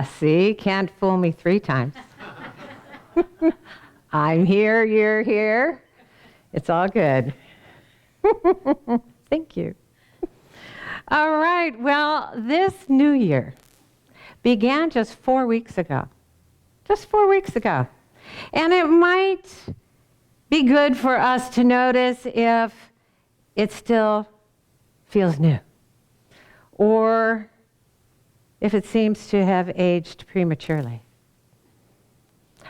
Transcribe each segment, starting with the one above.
See, can't fool me 3 times. I'm here, you're here. It's all good. Thank you. All right, well, this new year began just 4 weeks ago. Just 4 weeks ago. And it might be good for us to notice if it still feels new, or if it seems to have aged prematurely.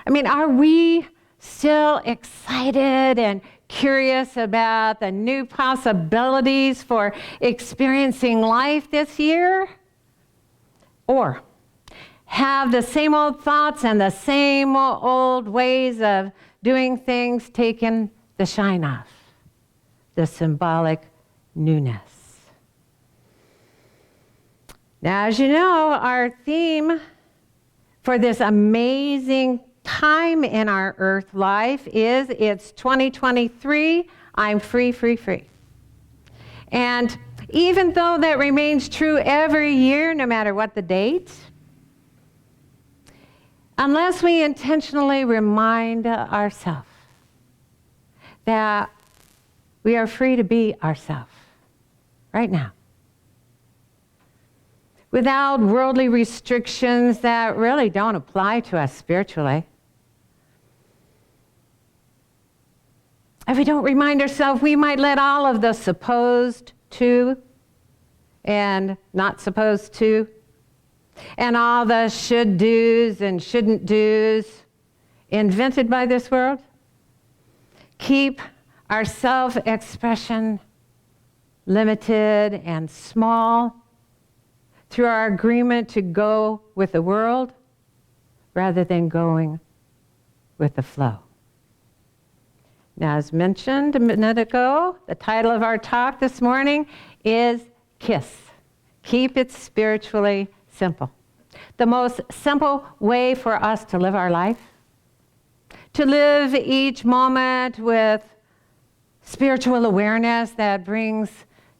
I mean, are we still excited and curious about the new possibilities for experiencing life this year? Or have the same old thoughts and the same old ways of doing things taken the shine off, the symbolic newness? Now, as you know, our theme for this amazing time in our earth life is it's 2023, I'm free, free, free. And even though that remains true every year, no matter what the date, unless we intentionally remind ourselves that we are free to be ourselves right now, without worldly restrictions that really don't apply to us spiritually. If we don't remind ourselves, we might let all of the supposed to and not supposed to, and all the should do's and shouldn't do's invented by this world, keep our self-expression limited and small through our agreement to go with the world rather than going with the flow. Now, as mentioned a minute ago, the title of our talk this morning is KISS. Keep it spiritually simple. The most simple way for us to live our life, to live each moment with spiritual awareness that brings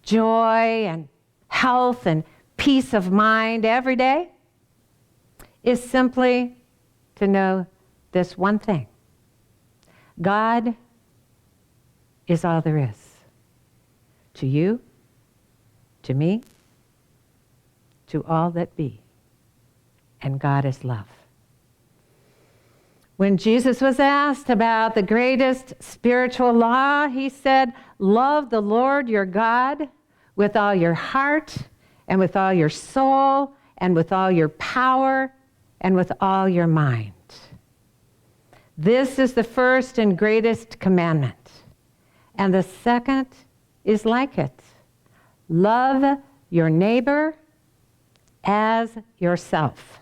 joy and health and peace of mind every day, is simply to know this one thing: God is all there is. To you, to me, to all that be. And God is love. When Jesus was asked about the greatest spiritual law, he said, love the Lord your God with all your heart and with all your soul and with all your power and with all your mind. This is the first and greatest commandment. And the second is like it. Love your neighbor as yourself.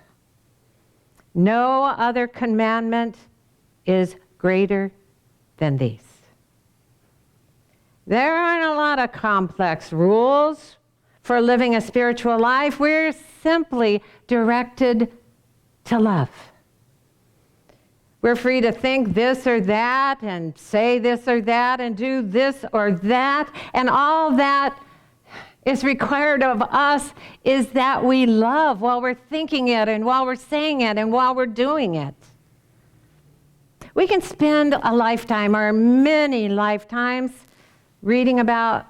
No other commandment is greater than these. There aren't a lot of complex rules for living a spiritual life. We're simply directed to love. We're free to think this or that and say this or that and do this or that. And all that is required of us is that we love while we're thinking it and while we're saying it and while we're doing it. We can spend a lifetime or many lifetimes reading about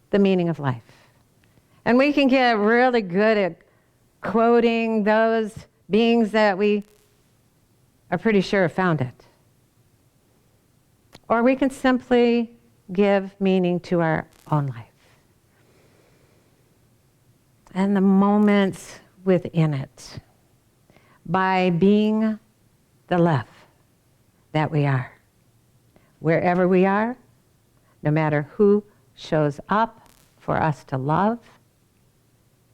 the meaning of life. And we can get really good at quoting those beings that we are pretty sure have found it. Or we can simply give meaning to our own life and the moments within it by being the love that we are. Wherever we are, no matter who shows up for us to love,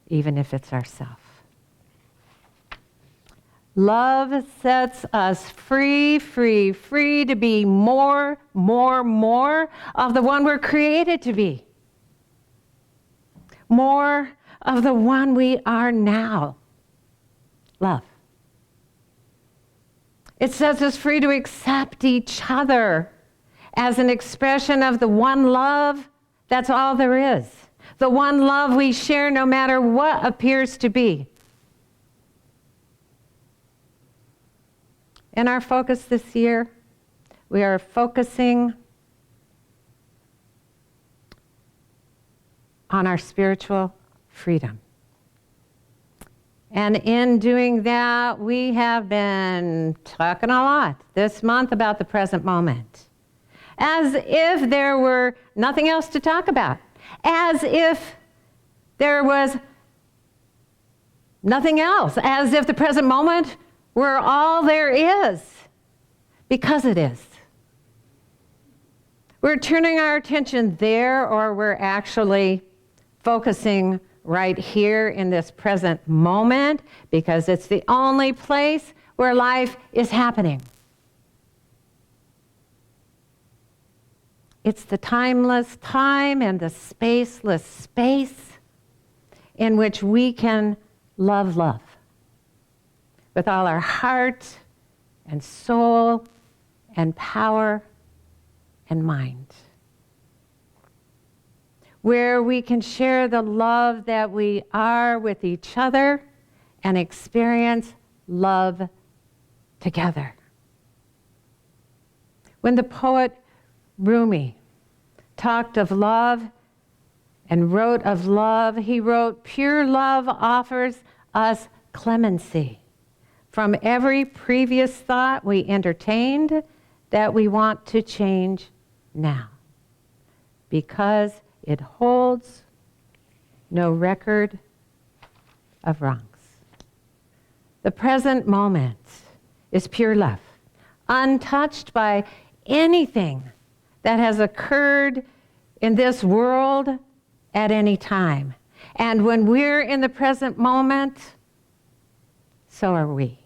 even if it's ourselves. Love sets us free, free, free to be more of the one we're created to be. More of the one we are now. Love. It sets us free to accept each other as an expression of the one love that's all there is. The one love we share no matter what appears to be. In our focus this year, we are focusing on our spiritual freedom. And in doing that, we have been talking a lot this month about the present moment, as if there were nothing else to talk about, as if there was nothing else, as if the present moment were all there is, because it is. We're turning our attention there, or we're actually focusing right here in this present moment, because it's the only place where life is happening. It's the timeless time and the spaceless space in which we can love with all our heart and soul and power and mind. Where we can share the love that we are with each other and experience love together. When the poet Rumi talked of love and wrote of love, he wrote, "Pure love offers us clemency from every previous thought we entertained that we want to change now, because it holds no record of wrongs." The present moment is pure love, untouched by anything that has occurred in this world at any time. And when we're in the present moment, so are we.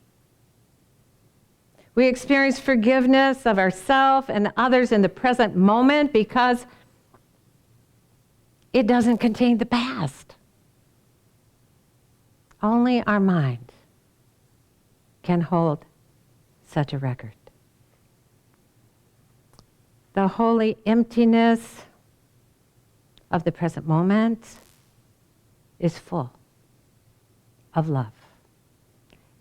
We experience forgiveness of ourselves and others in the present moment because it doesn't contain the past. Only our mind can hold such a record. The holy emptiness of the present moment is full of love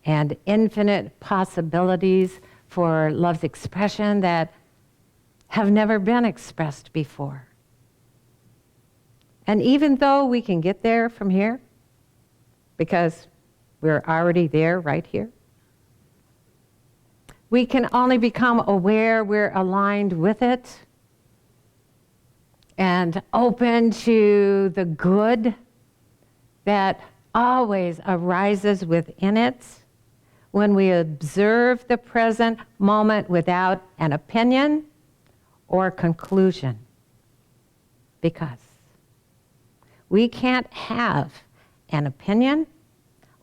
and infinite possibilities for love's expression that have never been expressed before. And even though we can get there from here, because we're already there right here, we can only become aware we're aligned with it and open to the good that always arises within it when we observe the present moment without an opinion or conclusion. Because we can't have an opinion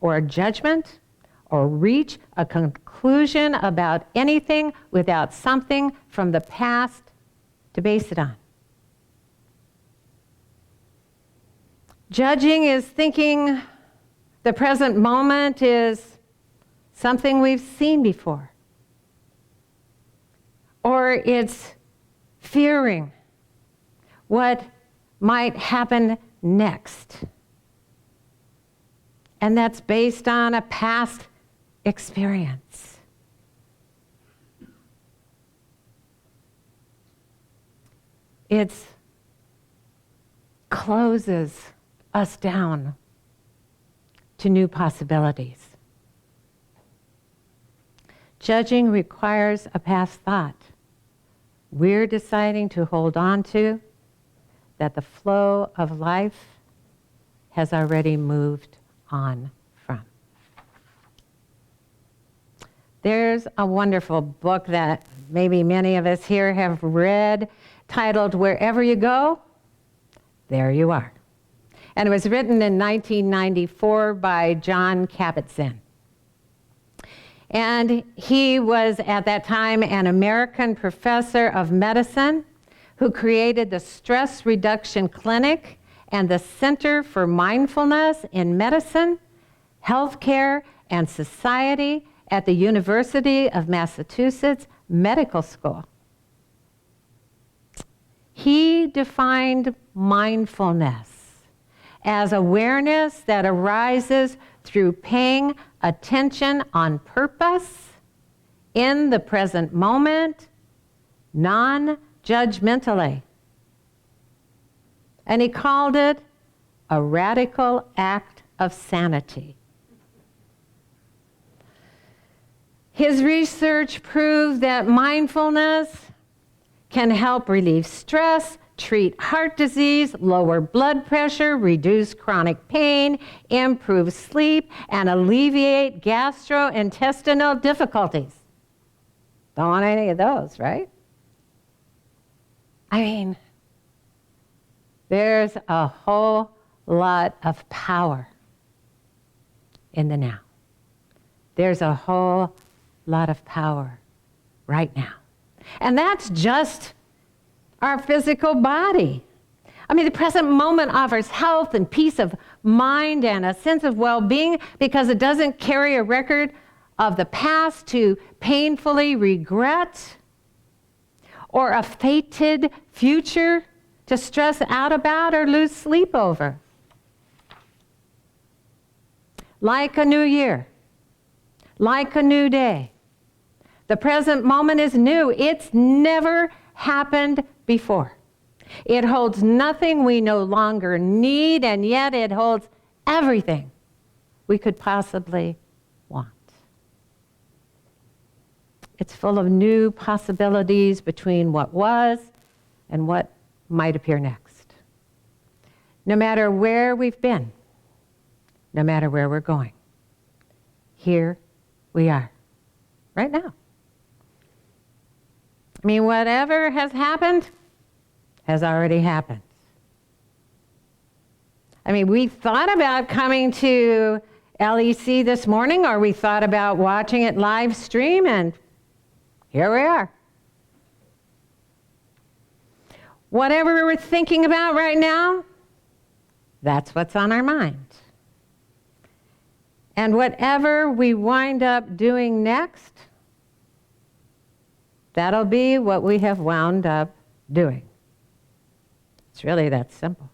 or a judgment or reach a conclusion about anything without something from the past to base it on. Judging is thinking the present moment is something we've seen before. Or it's fearing what might happen next. And that's based on a past experience. It closes us down to new possibilities. Judging requires a past thought. We're deciding to hold on to that the flow of life has already moved on from. There's a wonderful book that maybe many of us here have read titled Wherever You Go, There You Are. And it was written in 1994 by Jon Kabat-Zinn. And he was at that time an American professor of medicine who created the Stress Reduction Clinic and the Center for Mindfulness in Medicine, Healthcare, and Society at the University of Massachusetts Medical School. He defined mindfulness as awareness that arises through paying attention on purpose in the present moment, non-judgmentally. And he called it a radical act of sanity. His research proved that mindfulness can help relieve stress, treat heart disease, lower blood pressure, reduce chronic pain, improve sleep, and alleviate gastrointestinal difficulties. Don't want any of those, right? I mean, there's a whole lot of power in the now. There's a whole lot of power right now. And that's just our physical body. I mean, the present moment offers health and peace of mind and a sense of well-being because it doesn't carry a record of the past to painfully regret or a fated future to stress out about or lose sleep over. Like a new year, like a new day, the present moment is new. It's never happened before. It holds nothing we no longer need, and yet it holds everything we could possibly want. It's full of new possibilities between what was and what might appear next. No matter where we've been, no matter where we're going, here we are, right now. I mean, whatever has happened has already happened. I mean, we thought about coming to LEC this morning, or we thought about watching it live stream, and here we are. Whatever we're thinking about right now, that's what's on our mind. And whatever we wind up doing next, that'll be what we have wound up doing. It's really that simple.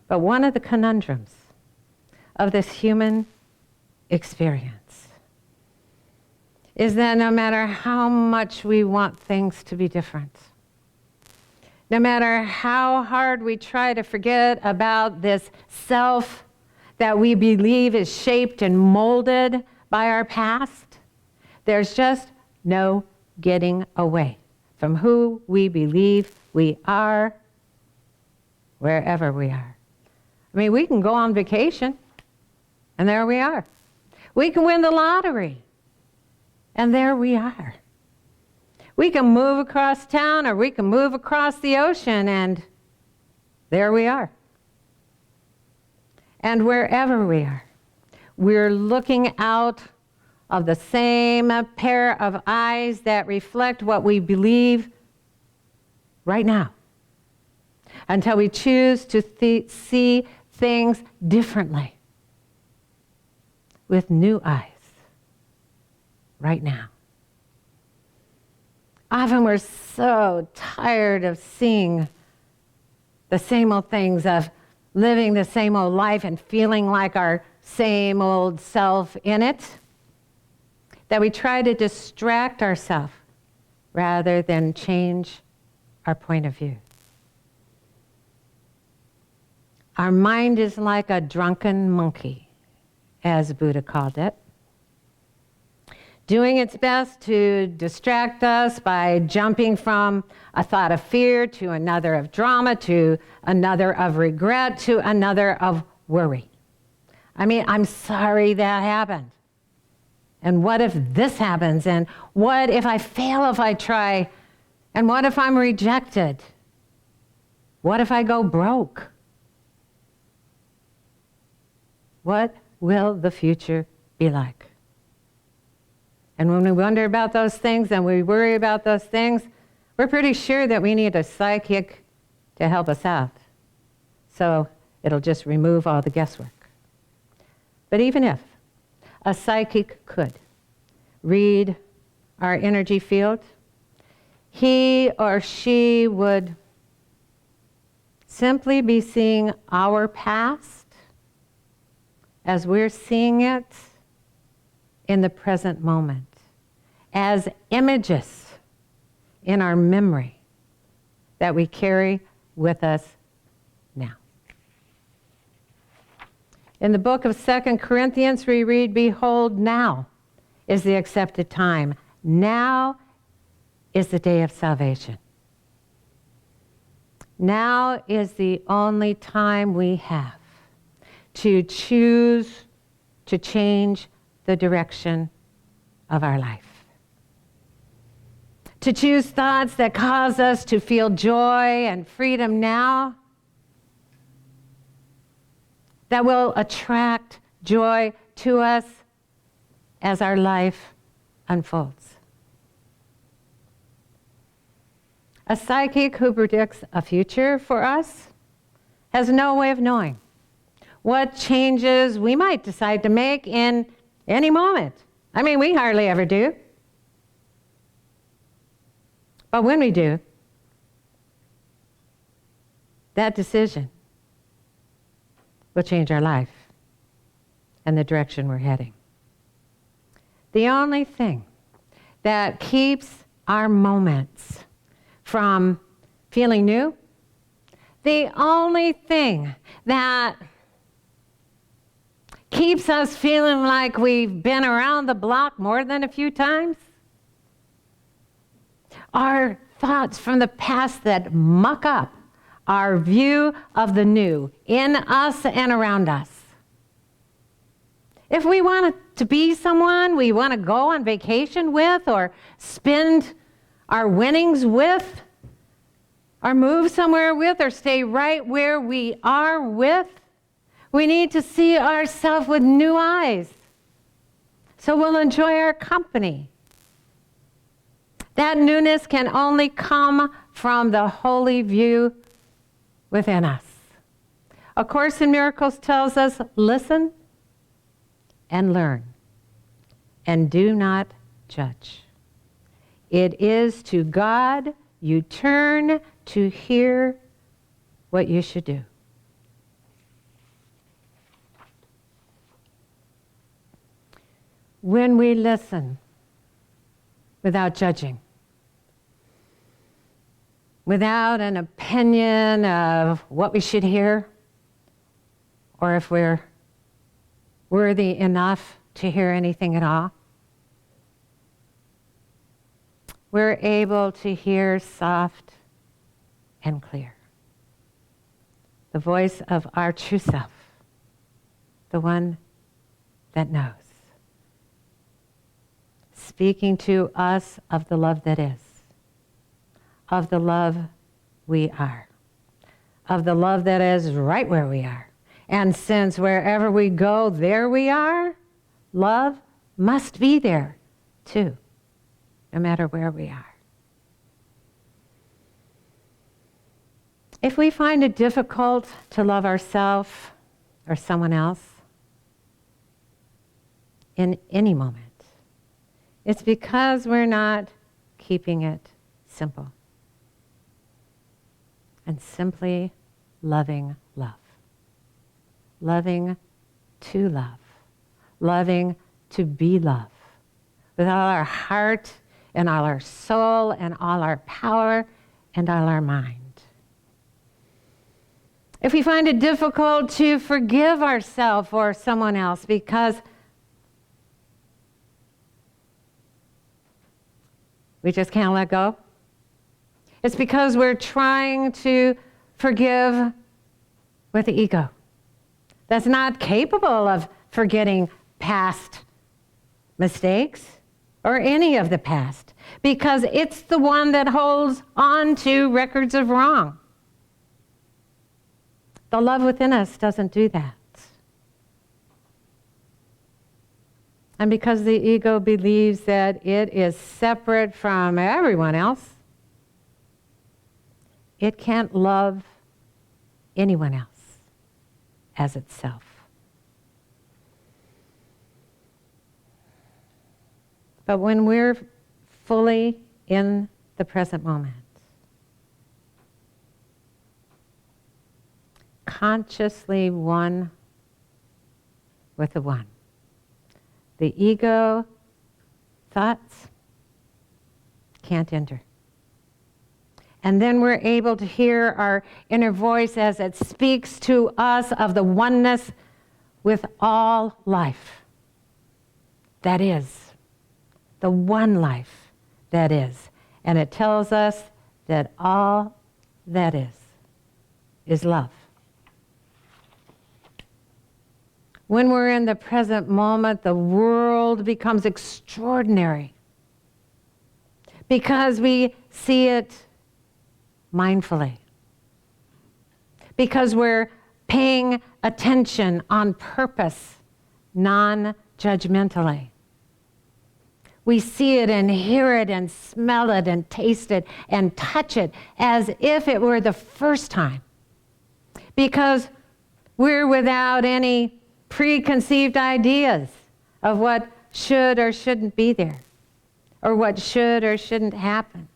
But one of the conundrums of this human experience is that no matter how much we want things to be different, no matter how hard we try to forget about this self that we believe is shaped and molded by our past, there's just no getting away from who we believe we are, wherever we are. I mean, we can go on vacation, and there we are. We can win the lottery, and there we are. We can move across town, or we can move across the ocean, and there we are. And wherever we are, we're looking out of the same pair of eyes that reflect what we believe right now, until we choose to see things differently with new eyes right now. Often we're so tired of seeing the same old things, of living the same old life and feeling like our same old self in it, that we try to distract ourselves rather than change our point of view. Our mind is like a drunken monkey, as Buddha called it, doing its best to distract us by jumping from a thought of fear to another of drama, to another of regret, to another of worry. I mean, I'm sorry that happened. And what if this happens? And what if I fail if I try? And what if I'm rejected? What if I go broke? What will the future be like? And when we wonder about those things and we worry about those things, we're pretty sure that we need a psychic to help us out. So it'll just remove all the guesswork. But even if a psychic could read our energy field, he or she would simply be seeing our past as we're seeing it in the present moment. as images in our memory that we carry with us now. In the book of 2 Corinthians, we read, "Behold, now is the accepted time. Now is the day of salvation." Now is the only time we have to choose to change the direction of our life. To choose thoughts that cause us to feel joy and freedom now, that will attract joy to us as our life unfolds. A psychic who predicts a future for us has no way of knowing what changes we might decide to make in any moment. I mean, we hardly ever do. But when we do, that decision will change our life and the direction we're heading. The only thing that keeps our moments from feeling new, the only thing that keeps us feeling like we've been around the block more than a few times, are thoughts from the past that muck up our view of the new in us and around us. If we want to be someone we want to go on vacation with, or spend our winnings with, or move somewhere with, or stay right where we are with, we need to see ourselves with new eyes, so we'll enjoy our company. That newness can only come from the holy view within us. A Course in Miracles tells us, listen and learn, and do not judge. It is to God you turn to hear what you should do. When we listen without judging, without an opinion of what we should hear, or if we're worthy enough to hear anything at all, we're able to hear soft and clear the voice of our true self, the one that knows, speaking to us of the love that is, of the love we are, of the love that is right where we are. And since wherever we go, there we are, love must be there too, no matter where we are. If we find it difficult to love ourselves or someone else in any moment, it's because we're not keeping it simple and simply loving love. Loving to love. Loving to be love. With all our heart and all our soul and all our power and all our mind. If we find it difficult to forgive ourselves or someone else because we just can't let go, it's because we're trying to forgive with the ego that's not capable of forgetting past mistakes or any of the past, because it's the one that holds on to records of wrong. The love within us doesn't do that. And because the ego believes that it is separate from everyone else, it can't love anyone else as itself. But when we're fully in the present moment, consciously one with the one, the ego, thoughts, can't enter. And then we're able to hear our inner voice as it speaks to us of the oneness with all life. That is, the one life that is. And it tells us that all that is love. When we're in the present moment, the world becomes extraordinary because we see it mindfully, because we're paying attention on purpose, non-judgmentally. We see it and hear it and smell it and taste it and touch it as if it were the first time, because we're without any preconceived ideas of what should or shouldn't be there, or what should or shouldn't happen.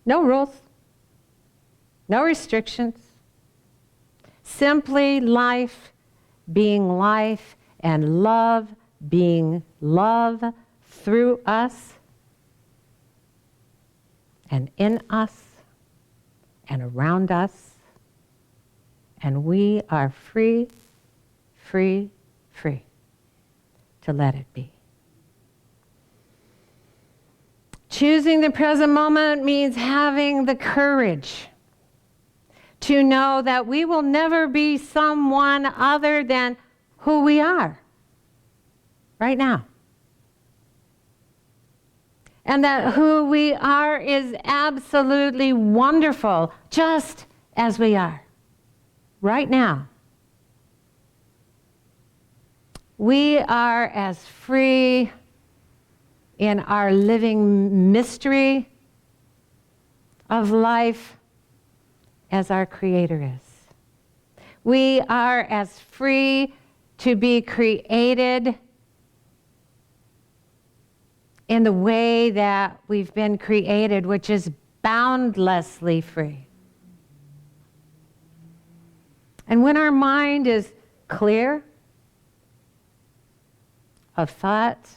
No rules, no restrictions, simply life being life and love being love through us and in us and around us. And we are free, free, free to let it be. Choosing the present moment means having the courage to know that we will never be someone other than who we are right now. And that who we are is absolutely wonderful, just as we are right now. We are as free in our living mystery of life as our Creator is. We are as free to be created in the way that we've been created, which is boundlessly free. And when our mind is clear of thought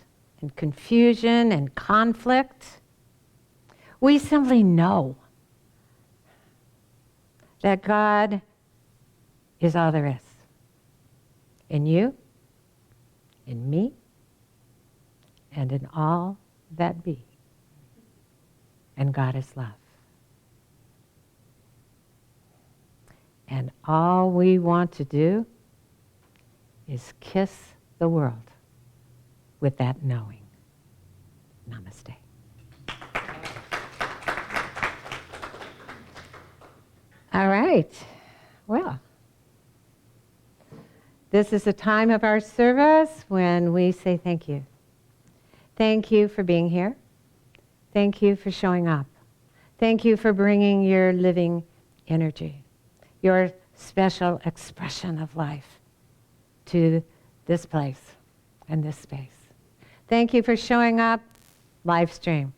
and confusion and conflict, we simply know that God is all there is. In you, in me, and in all that be. And God is love. And all we want to do is kiss the world with that knowing. Namaste. All right. Well, this is the time of our service when we say thank you. Thank you for being here. Thank you for showing up. Thank you for bringing your living energy, your special expression of life to this place and this space. Thank you for showing up live stream.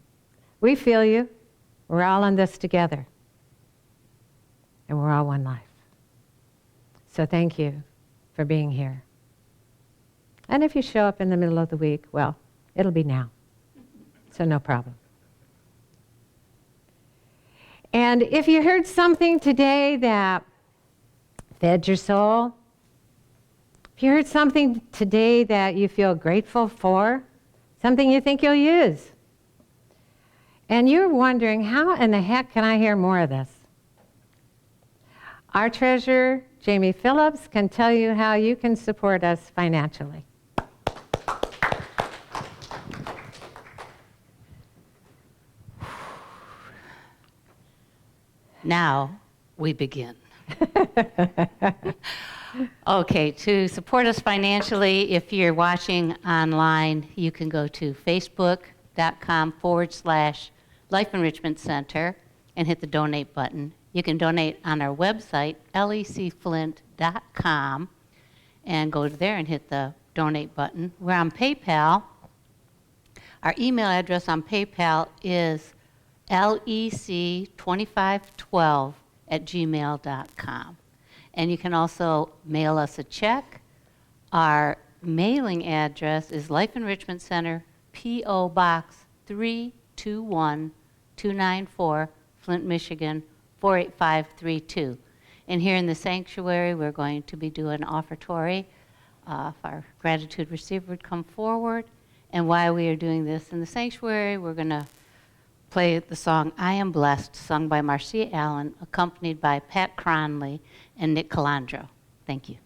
We feel you. We're all in this together. And we're all one life. So thank you for being here. And if you show up in the middle of the week, well, it'll be now. So no problem. And if you heard something today that fed your soul, if you heard something today that you feel grateful for, something you think you'll use, and you're wondering, how in the heck can I hear more of this? Our treasurer, Jamie Phillips, can tell you how you can support us financially. Now we begin. Okay, to support us financially, if you're watching online, you can go to facebook.com/Life Enrichment Center and hit the donate button. You can donate on our website, lecflint.com, and go to there and hit the donate button. We're on PayPal. Our email address on PayPal is lec2512@gmail.com. And you can also mail us a check. Our mailing address is Life Enrichment Center, P.O. Box 321294, Flint, Michigan 48532. And here in the sanctuary, we're going to be doing an offertory. If our gratitude receiver would come forward. And while we are doing this in the sanctuary, we're going to play the song I Am Blessed, sung by Marcia Allen, accompanied by Pat Cronley and Nick Calandro. Thank you.